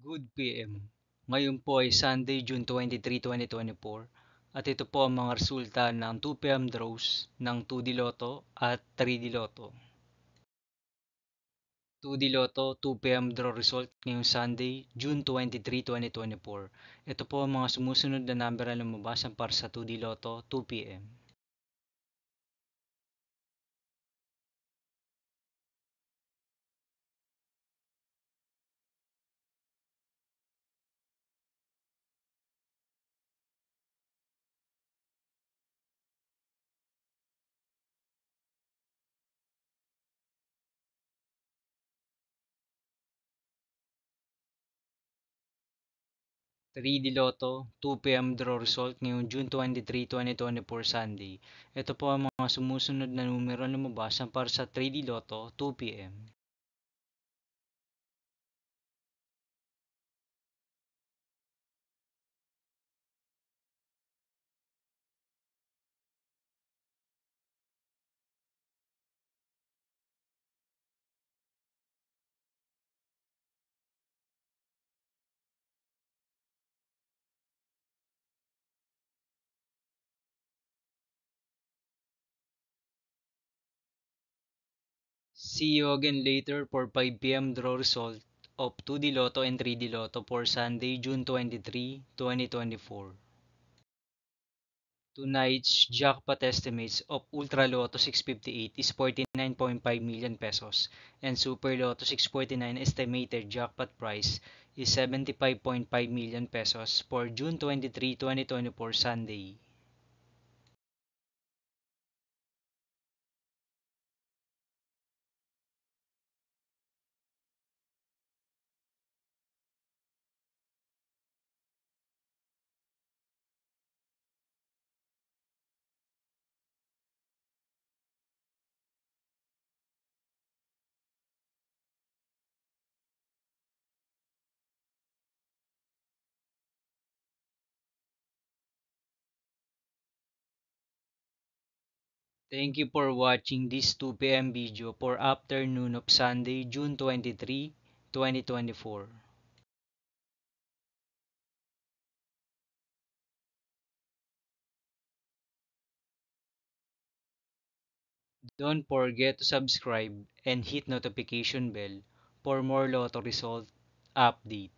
Good PM. Ngayon po ay Sunday, June 23, 2024 at ito po ang mga resulta ng 2 PM draws ng 2D Lotto at 3D Lotto. 2D Lotto 2 PM draw result ngayong Sunday, June 23, 2024. Ito po ang mga sumusunod na number na lumabas para sa 2D Lotto 2 PM. 3D Lotto 2 PM draw result ngayong June 23, 2024 Sunday. Ito po ang mga sumusunod na numero na lumabas para sa 3D Lotto 2 PM. 'See you again later for 5 PM draw result of 2D Lotto and 3D Lotto for Sunday, June 23, 2024. Tonight's jackpot estimates of Ultra Lotto 658 is 49.5 million pesos and Super Lotto 649 estimated jackpot price is 75.5 million pesos for June 23, 2024 Sunday. Thank you for watching this 2 PM video for afternoon of Sunday, June 23, 2024. Don't forget to subscribe and hit notification bell for more Lotto result update.